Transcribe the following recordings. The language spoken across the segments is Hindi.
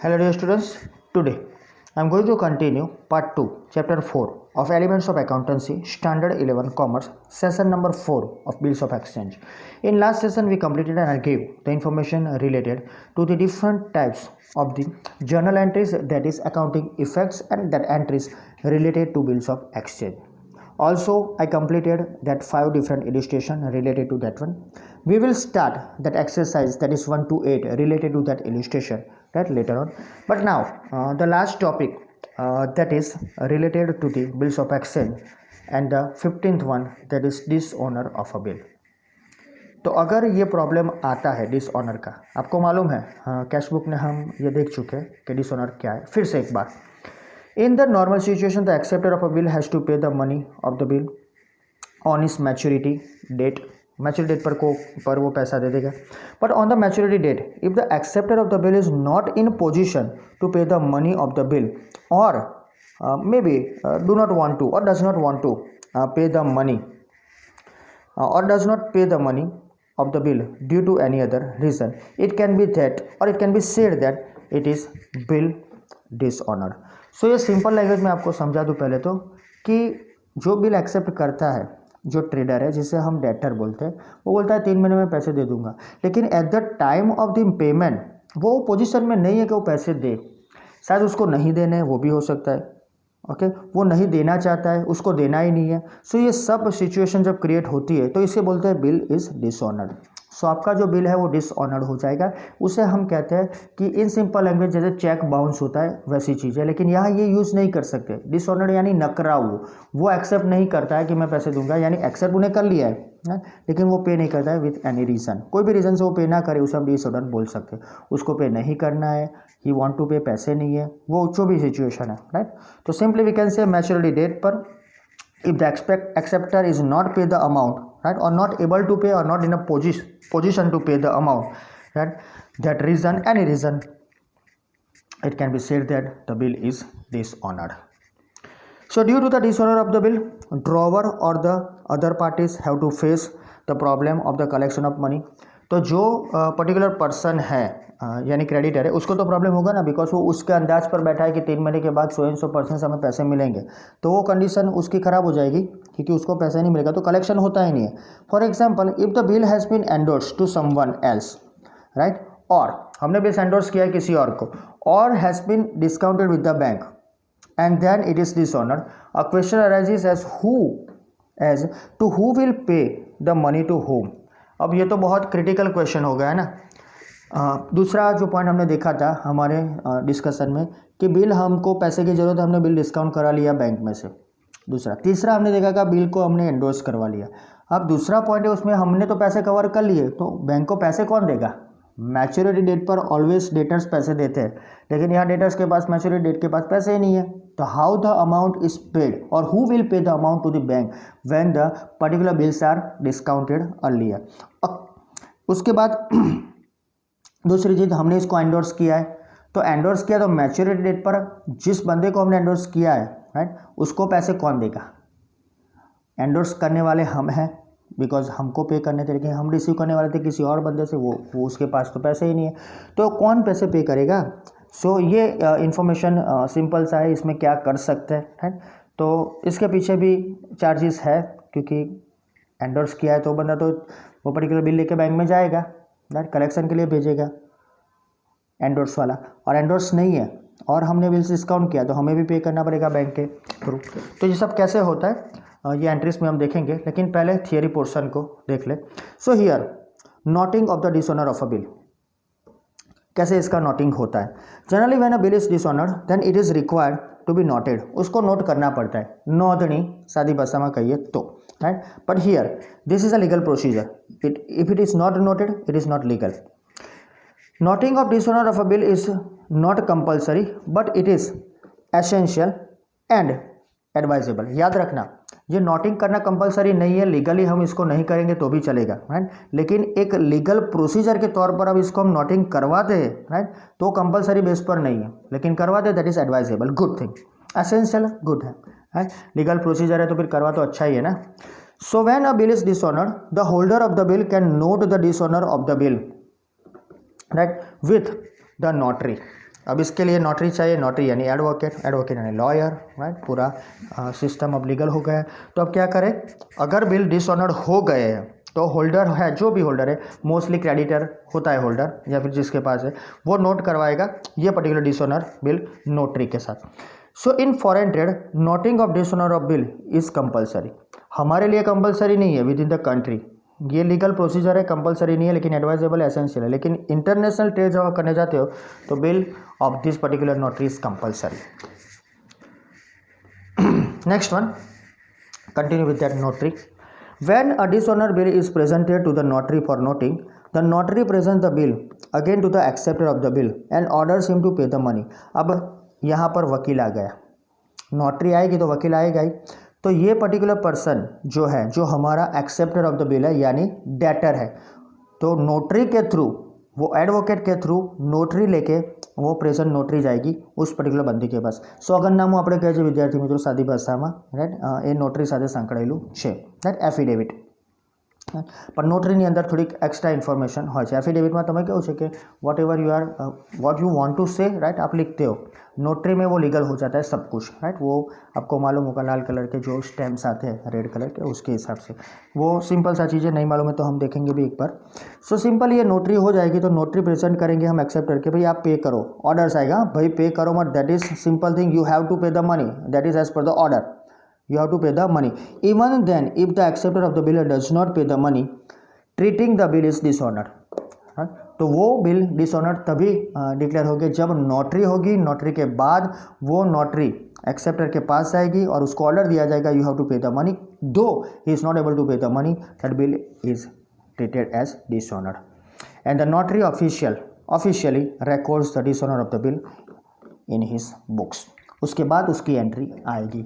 Hello dear students, today I am going to continue part 2 chapter 4 of Elements of Accountancy Standard 11 Commerce session number 4 of Bills of Exchange. In last session we completed and I gave the information related to the different types of the journal entries, that is accounting effects, and that entries related to Bills of Exchange. Also I completed that 5 different illustration related to that one. We will start that exercise, that is 1 to 8 related to that illustration, that later on. But now the last topic that is related to the Bills of Exchange, and the 15th one, that is dishonor of a bill. तो अगर ये प्रॉब्लम आता है डिसऑनर का, आपको मालूम है कैश बुक में हम ये देख चुके हैं कि डिसऑनर क्या है. फिर से एक बार, in the normal situation the acceptor of a bill has to pay the money of the bill on his maturity date. Maturity date पर वो पैसा दे देगा. But on the maturity date if the acceptor of the bill is not in position to pay the money of the bill, or maybe do not want to or does not want to pay the money or does not pay the money of the bill due to any other reason, it can be that, or it can be said that it is bill dishonor. So ये सिंपल लैंग्वेज में आपको समझा दूँ पहले तो, कि जो बिल एक्सेप्ट करता है, जो ट्रेडर है जिसे हम डेटर बोलते हैं, वो बोलता है 3 महीने में पैसे दे दूंगा, लेकिन at the time of the payment वो पोजीशन में नहीं है कि वो पैसे दे. शायद उसको नहीं देने हैं, वो भी हो सकता है. ओके वो नहीं देना चाहता है, उसको देना ही नहीं है. सो ये सब सिचुएशन जब क्रिएट होती है तो इसे बोलते हैं बिल इज़ डिसऑनर्ड. सो आपका जो बिल है वो डिसऑनर्ड हो जाएगा. उसे हम कहते हैं कि इन सिंपल लैंग्वेज जैसे चेक बाउंस होता है वैसी चीज़ है, लेकिन यहाँ ये यूज़ नहीं कर सकते. डिसऑनर्ड यानी नकरा, वो एक्सेप्ट नहीं करता है कि मैं पैसे दूंगा, यानी एक्सेप्ट उन्हें कर लिया है लेकिन वो पे नहीं करता है विथ एनी रीज़न. कोई भी रीज़न से वो पे ना करे उसे हम डिसऑनर्ड बोल सकते हैं. उसको पे नहीं करना है, ही वांट टू पे, पैसे नहीं है, वो जो भी सिचुएशन है, राइट. तो simply we can say maturity date पर if the acceptor is not pay the amount, right, or not able to pay or not in a position to pay the amount, right, that reason, any reason, it can be said that the bill is dishonored. So due to the dishonor of the bill, drawer or the other parties have to face the problem of the collection of money. तो जो पर्टिकुलर पर्सन है यानी क्रेडिटर है, उसको तो प्रॉब्लम होगा ना, बिकॉज वो उसके अंदाज पर बैठा है कि 3 महीने के बाद 100% से हमें पैसे मिलेंगे. तो वो कंडीशन उसकी ख़राब हो जाएगी क्योंकि उसको पैसा नहीं मिलेगा, तो कलेक्शन होता ही नहीं है. For example, if the bill has been endorse to someone else, right, और हमने बिल एंडोर्स किया है किसी और को, और has been discounted with the bank and then it is dishonoured, a question arises as to who will pay the money to whom. अब ये तो बहुत क्रिटिकल क्वेश्चन हो गया है ना. दूसरा जो पॉइंट हमने देखा था हमारे डिस्कशन में कि बिल, हमको पैसे की ज़रूरत है, हमने बिल डिस्काउंट करा लिया बैंक में से. दूसरा, तीसरा हमने देखा कि बिल को हमने एंडोर्स करवा लिया. अब दूसरा पॉइंट है उसमें हमने तो पैसे कवर कर लिए, तो बैंक को पैसे कौन देगा? मैच्योरिटी डेट पर ऑलवेज डेटर्स पैसे देते हैं, लेकिन यहाँ डेटर्स के पास मैच्योरिटी डेट के पास पैसे ही नहीं है. तो how the amount is paid or who will pay the amount to the bank when the particular bills are discounted earlier. उसके बाद दूसरी चीज़, हमने इसको एंडोर्स किया है, तो एंडोर्स किया तो मैच्योरिटी डेट पर जिस बंदे को हमने एंडोर्स किया है, राइट, उसको पैसे कौन देगा? एंडोर्स करने वाले हम हैं, बिकॉज हमको पे करने थे, लेकिन हम रिसीव करने वाले थे किसी और बंदे से, वो उसके पास तो पैसे ही नहीं है, तो कौन पैसे पे करेगा? सो ये इंफॉर्मेशन सिंपल सा है, इसमें क्या कर सकते हैं, राइट. तो इसके पीछे भी चार्जेस है, क्योंकि एंडोर्स किया है तो बंदा तो वो पर्टिकुलर बिल लेके बैंक में जाएगा, राइट, कलेक्शन के लिए भेजेगा एंडोर्स वाला, और एंडोर्स नहीं है और हमने बिल्स डिस्काउंट किया तो हमें भी पे करना पड़ेगा बैंक के थ्रू. तो ये सब कैसे होता है ये एंट्रीज में हम देखेंगे, लेकिन पहले थियरी पोर्शन को देख ले. So here noting of the dishonour of a bill, कैसे इसका नोटिंग होता है? Generally when a bill is dishonoured then it is required to be noted. उसको नोट करना पड़ता है, नोंधनी सादी भाषा में कहिए तो, right. But here this is a legal procedure. If it is not noted it is not legal. Noting of dishonour of a bill is not compulsory but it is essential and advisable. याद रखना, ये नोटिंग करना कंपलसरी नहीं है, लीगली हम इसको नहीं करेंगे तो भी चलेगा, राइट, लेकिन एक लीगल प्रोसीजर के तौर पर अब इसको हम नोटिंग करवाते हैं, राइट, तो कंपलसरी बेस पर नहीं है, लेकिन करवाते, that is advisable, good thing. Essential good है, राइट, लीगल प्रोसीजर है तो फिर करवा तो अच्छा ही है ना. So when a bill is dishonoured the holder of the bill can note the dishonour of the bill, right, with the notary. अब इसके लिए नोटरी चाहिए, नोटरी यानी एडवोकेट, एडवोकेट यानी लॉयर, राइट। पूरा सिस्टम अब लीगल हो गया है। तो अब क्या करें, अगर बिल डिसऑनर्ड हो गए हैं तो होल्डर है, जो भी होल्डर है, मोस्टली क्रेडिटर होता है होल्डर या फिर जिसके पास है, वो नोट करवाएगा ये पर्टिकुलर डिसऑनर बिल नोटरी के साथ। So in foreign trade noting of dishonour of bill is compulsory. हमारे लिए कंपलसरी नहीं है विद इन द कंट्री, ये लीगल प्रोसीजर है, कंपलसरी नहीं है, लेकिन एडवाइजेबल एसेंशियल है। लेकिन इंटरनेशनल ट्रेड जब आप करने जाते हो तो bill of this particular notary is compulsory. Next one, continue with that notary. When a dishonour bill is presented to the notary for noting, the notary present the bill again to the acceptor of the bill and orders him to pay the money. अब यहाँ पर वकील आ गया, नोटरी आएगी तो वकील आएगा ही। तो ये पर्टिकुलर पर्सन जो है, जो हमारा एक्सेप्टर ऑफ द बिल है यानी डेटर है, तो नोटरी के थ्रू, वो एडवोकेट के थ्रू नोटरी लेके वो प्रेजेंट नोटरी जाएगी उस पर्टिकुलर बंदी के पास। સોગંદનામું આપણે કહે છે વિદ્યાર્થી મિત્રો સાદી ભાષામાં, રાઈટ। એ નોટરી સાથે સંકળાયેલું છે, રાઈટ, એફિડેવિટ। પણ નોટરીની અંદર થોડીક એક્સ્ટ્રા ઇન્ફોર્મેશન હોય છે। એફિડેવિટમાં તમે કેવું છે કે whatever you are what you want to say, right, आप लिखते हो। नोटरी में वो लीगल हो जाता है सब कुछ, राइट। वो आपको मालूम होगा लाल कलर के जो स्टैम्प्स आते हैं रेड कलर के, उसके हिसाब से वो सिंपल सा चीज़ें नहीं मालूम है तो हम देखेंगे भी एक बार। सो सिंपल ये नोटरी हो जाएगी तो नोटरी प्रेजेंट करेंगे हम एक्सेप्टर के, भाई आप पे करो, ऑर्डर्स आएगा, भाई पे करो मत, that is simple thing, you have to pay the money, that is as per the order, you have to pay the money. Even then if the acceptor of the bill does not pay the money, treating the bill is dishonored, right? तो वो बिल डिसऑनर्ड तभी डिक्लेयर होगी जब नोटरी होगी। नोटरी के बाद वो नोटरी एक्सेप्टर के पास जाएगी और उसको ऑर्डर दिया जाएगा you have to pay the money, though he is not able to pay the money, that bill is treated as dishonoured and the notary officially records the dishonour of the bill in his books. उसके बाद उसकी एंट्री आएगी,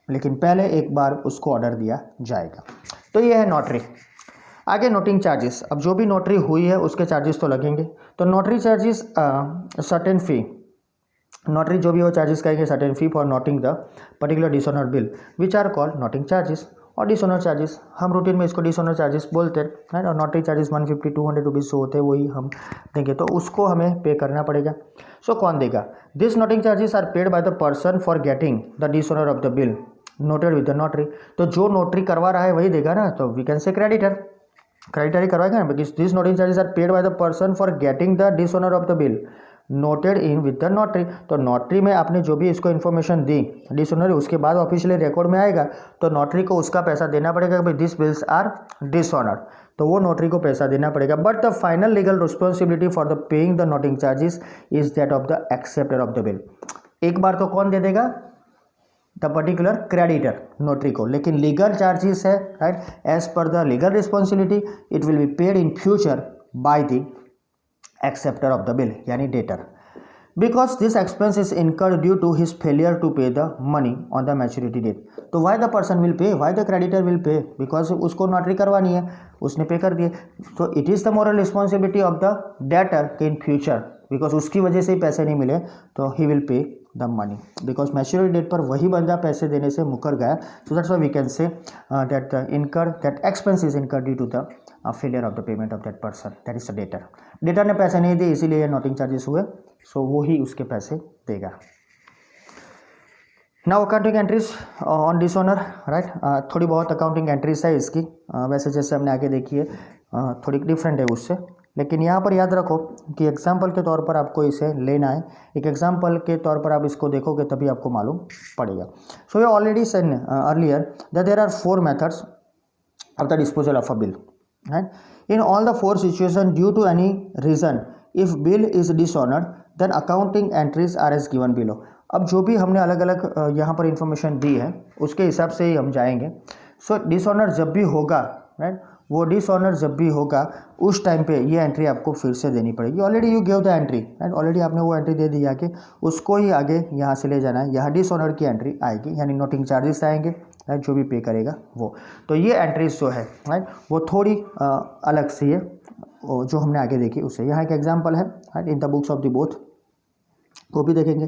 लेकिन पहले एक बार उसको ऑर्डर दिया जाएगा। तो ये है नोटरी। आगे नोटिंग चार्जेस। अब जो भी नोटरी हुई है उसके चार्जेस तो लगेंगे। तो notary charges certain fee, notary जो भी हो चार्जेस कहेंगे certain fee for noting the particular dishonour bill which are called noting charges और डिसऑनर चार्जेस। हम रूटीन में इसको डिसऑनर चार्जेस बोलते हैं, और नोटरी चार्जेस 150-200 रुपीज़ जो होते हैं वही हम देंगे, तो उसको हमें पे करना पड़ेगा। सो कौन देगा? This noting charges are paid by the person for getting the dishonour of the bill noted with the notary. तो जो नोटरी करवा रहा है वही देगा ना, तो we can say creditor, creditor ही करवाएगा ना, because this noting charges are paid by the person for getting the dishonour of the bill noted in with the notary. तो नोटरी में आपने जो भी इसको इन्फॉर्मेशन दी डिसऑनर, उसके बाद ऑफिशियली रिकॉर्ड में आएगा तो नोटरी को उसका पैसा देना पड़ेगा कि भाई दिस बिल्स आर डिसऑनर्ड, तो वो नोटरी को पैसा देना पड़ेगा। But the final legal responsibility for the paying the noting charges is that of the acceptor of the bill. एक बार तो कौन दे देगा? द पर्टिकुलर क्रेडिटर नोटरी को, लेकिन लीगल चार्जेस है, right, as per the legal responsibility it will be paid in future by the acceptor of the bill यानी debtor, because this expense is incurred due to his failure to pay the money on the maturity date. तो why the person will pay, why the creditor will pay, because उसको नोटरी करवानी है, उसने पे कर दिए। तो it is the moral responsibility of the debtor in future, because उसकी वजह से ही पैसे नहीं मिले तो he will pay the money, because maturity date पर वही बंदा पैसे देने से मुकर गया। So that's why we can say that incur that expense is incur due to the failure of the payment of that person, that is the debtor. Debtor ने पैसे नहीं दिए इसीलिए नोटिंग चार्जेस हुए, सो वो ही उसके पैसे देगा। Now accounting entries on dishonour, right. थोड़ी बहुत अकाउंटिंग एंट्रीज है इसकी, वैसे जैसे हमने आगे देखी है थोड़ी डिफरेंट है उससे, लेकिन यहाँ पर याद रखो कि एग्जाम्पल के तौर पर आपको इसे लेना है। एक एग्जाम्पल के तौर पर आप इसको देखोगे तभी आपको मालूम पड़ेगा। So we already said earlier that there are 4 methods of the disposal of a bill, right. In all the 4 situation due to any reason if bill is dishonoured then accounting entries are as given below. अब जो भी हमने अलग अलग यहाँ पर इंफॉर्मेशन दी है उसके हिसाब से ही हम जाएंगे। सो डिसऑनर जब भी होगा, राइट, वो डिसऑनर जब भी होगा उस टाइम पे ये एंट्री आपको फिर से देनी पड़ेगी। Already you give the entry, right, already आपने वो एंट्री दे दी आके, उसको ही आगे यहाँ से ले जाना है। यहाँ डिसऑनर की एंट्री आएगी यानी नोटिंग चार्जेस आएंगे, राइट, जो भी पे करेगा वो। तो ये एंट्रीज जो है, राइट, वो थोड़ी अलग सी है जो हमने आगे देखी उससे। यहाँ एक एग्जाम्पल है, right, in the books of the both, वो भी देखेंगे।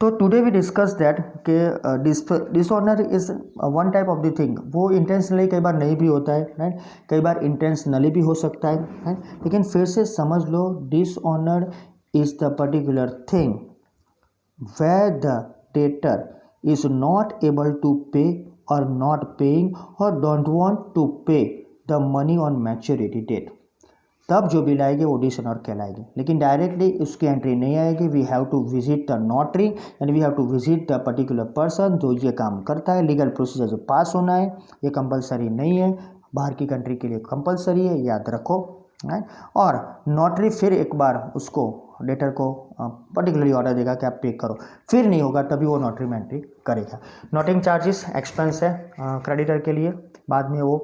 तो टुडे वी डिस्कस दैट कि dishonour is one type of the thing, वो इंटेंशनली कई बार नहीं भी होता है, राइट, कई बार इंटेंशनली भी हो सकता है, राइट। लेकिन फिर से समझ लो dishonour is the particular thing where the debtor is not able to pay or not paying or don't want to pay the money on maturity date, तब जो बिल आएगी वो डिसऑनर कहलाएगी। लेकिन डायरेक्टली उसकी एंट्री नहीं आएगी। We have to visit the notary and we have to visit the particular person जो ये काम करता है। लीगल प्रोसीजर जो पास होना है, ये कंपलसरी नहीं है, बाहर की कंट्री के लिए कंपलसरी है, याद रखो। और नोटरी फिर एक बार उसको डेटर को पर्टिकुलरली ऑर्डर देगा कि आप पे करो, फिर नहीं होगा तभी वो नोटरी में एंट्री करेगा। नोटिंग चार्जेस एक्सपेंस है क्रेडिटर के लिए, बाद में वो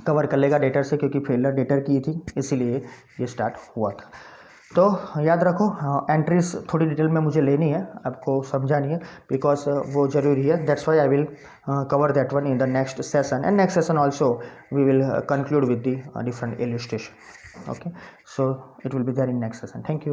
कवर कर लेगा डेटर से, क्योंकि फेलर डेटर की थी इसीलिए ये स्टार्ट हुआ था। तो याद रखो एंट्रीज थोड़ी डिटेल में मुझे लेनी है, आपको समझानी है, बिकॉज वो ज़रूरी है। That's why I will cover that one in the next session, and next session also we will conclude with the different illustration. Okay, so it will be there in next session. Thank you.